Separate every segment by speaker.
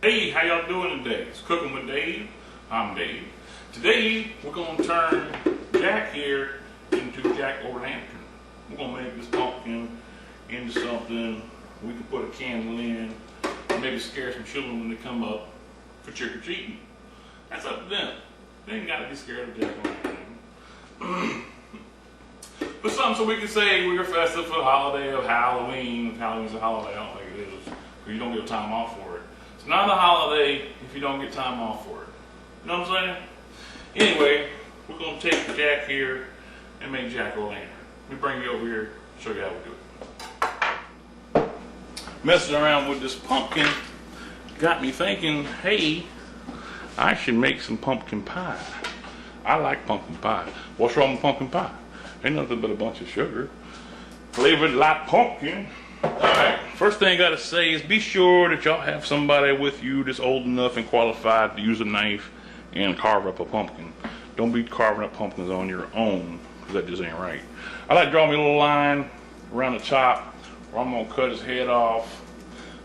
Speaker 1: Hey, how y'all doing today? It's Cooking with Dave. I'm Dave. Today, we're going to turn Jack here into Jack-o'-lantern. We're going to make this pumpkin into something we can put a candle in and maybe scare some children when they come up for trick-or-treating. That's up to them. They ain't got to be scared of Jack-o'-lantern. But something so we can say we're festive for the holiday of Halloween. If Halloween's a holiday, I don't think it is, because you don't get time off for it. It's not a holiday if you don't get time off for it. You know what I'm saying? Anyway, we're going to take Jack here and make Jack-o'-lantern. Let me bring you over here and show you how we do it. Messing around with this pumpkin got me thinking, hey, I should make some pumpkin pie. I like pumpkin pie. What's wrong with pumpkin pie? Ain't nothing but a bunch of sugar. Flavored like pumpkin. Alright, first thing I gotta say is be sure that y'all have somebody with you that's old enough and qualified to use a knife and carve up a pumpkin. Don't be carving up pumpkins on your own, because that just ain't right. I like to draw me a little line around the top where I'm gonna cut his head off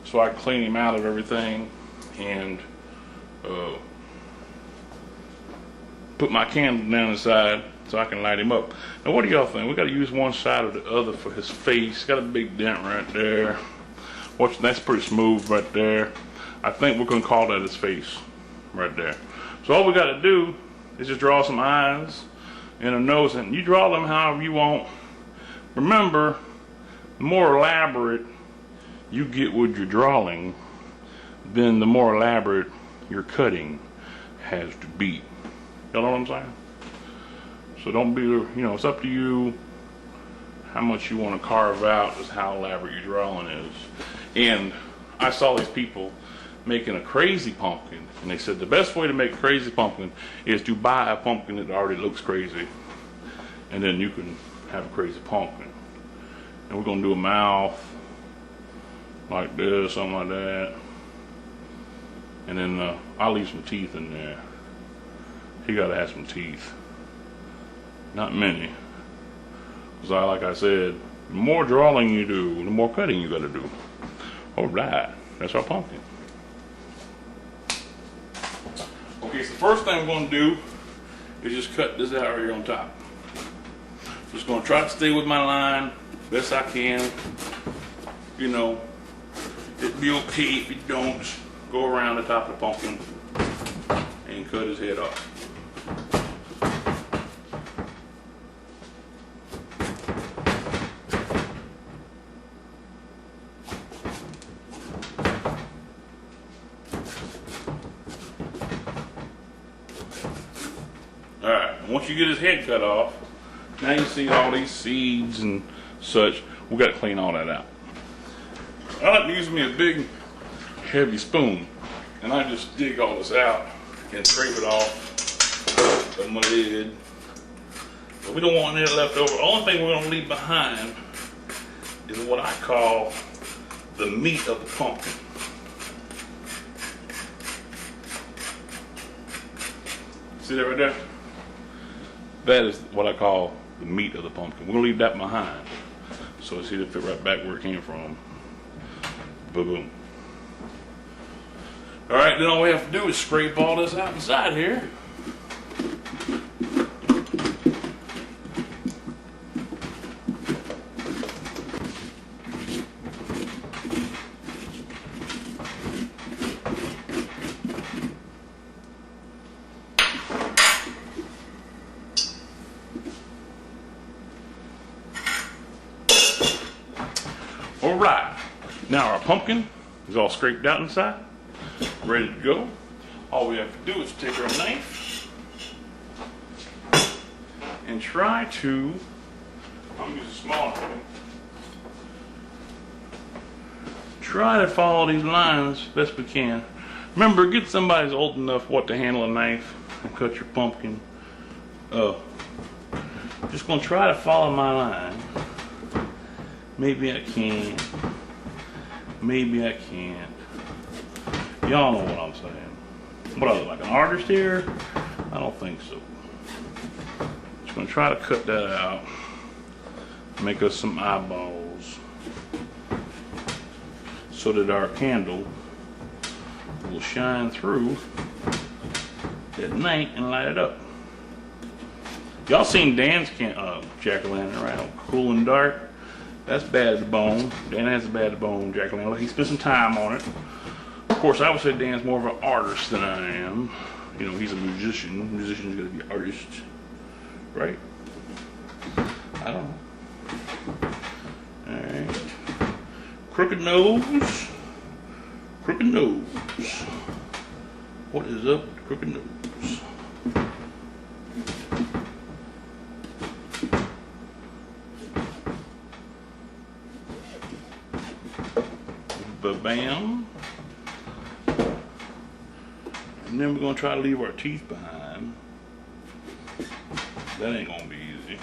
Speaker 1: so I can clean him out of everything and put my candle down inside so I can light him up. Now what do y'all think? We got to use one side or the other for his face. Got a big dent right there. Watch, that's pretty smooth right there. I think we're going to call that his face right there. So all we got to do is just draw some eyes and a nose, and you draw them however you want. Remember, the more elaborate you get with your drawing, then the more elaborate your cutting has to be. Y'all know what I'm saying? So don't be, it's up to you how much you want to carve out is how elaborate your drawing is. And I saw these people making a crazy pumpkin, and they said the best way to make a crazy pumpkin is to buy a pumpkin that already looks crazy, and then you can have a crazy pumpkin. And we're going to do a mouth like this, something like that. And then I'll leave some teeth in there. He got to have some teeth. Not many. Because like I said, the more drawing you do, the more cutting you got to do. Alright, that's our pumpkin. Okay, so the first thing I'm going to do is just cut this out right here on top. Just going to try to stay with my line best I can. It'd be okay if you don't go around the top of the pumpkin and cut his head off. Alright, once you get his head cut off, now you see all these seeds and such. We got to clean all that out. I like to use me a big, heavy spoon, and I just dig all this out and scrape it off of my lid. But we don't want any left over. The only thing we're going to leave behind is what I call the meat of the pumpkin. See that right there? That is what I call the meat of the pumpkin. We're going to leave that behind. So it's either fit right back where it came from. Boom. Alright, then all we have to do is scrape all this out inside here. Alright, now our pumpkin is all scraped out inside, ready to go. All we have to do is take our knife and try to, I'm going to use a smaller one, try to follow these lines best we can. Remember, get somebody who's old enough to handle a knife and cut your pumpkin. Just going to try to follow my line. Maybe I can. Maybe I can't. Y'all know what I'm saying. What, I look like an artist here? I don't think so. Just gonna try to cut that out. Make us some eyeballs so that our candle will shine through at night and light it up. Y'all seen Dan's jack-o'-lantern, right? Cool and dark. That's bad as a bone. Dan has a bad as a bone jack-o'-lantern. He spent some time on it. Of course, I would say Dan's more of an artist than I am. You know, he's a musician. Musician's gonna be an artist, right? I don't know. All right. Crooked nose. Crooked nose. What is up with the crooked nose? Ba-bam. And then we're gonna try to leave our teeth behind. That ain't gonna be easy.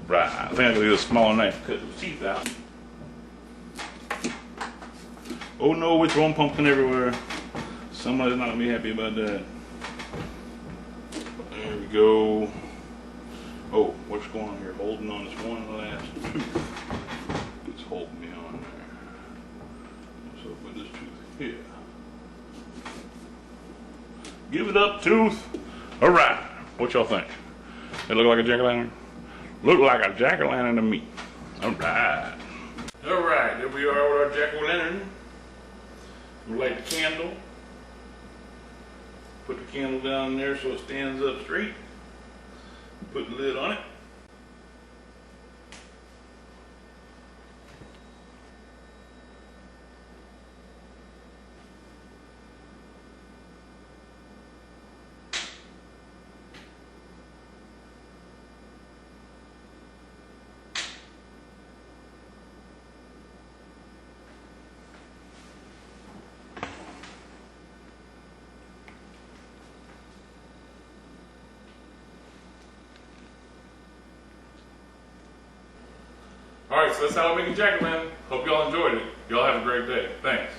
Speaker 1: Right, I think I can do a smaller knife to cut those teeth out. Oh no, we're throwing pumpkin everywhere. Somebody's not gonna be happy about that. There we go. Oh, what's going on here? Holding on this one last tooth. It's holding me on there. So put this tooth here. Give it up, tooth. All right, what y'all think? It look like a jack-o'-lantern? Look like a jack-o'-lantern to me. All right. All right, there we are with our jack-o'-lantern. We light the candle. Put the candle down there so it stands up straight. Put the lid on it. Alright, so that's how I make a jack-o'-lantern. Hope y'all enjoyed it. Y'all have a great day. Thanks.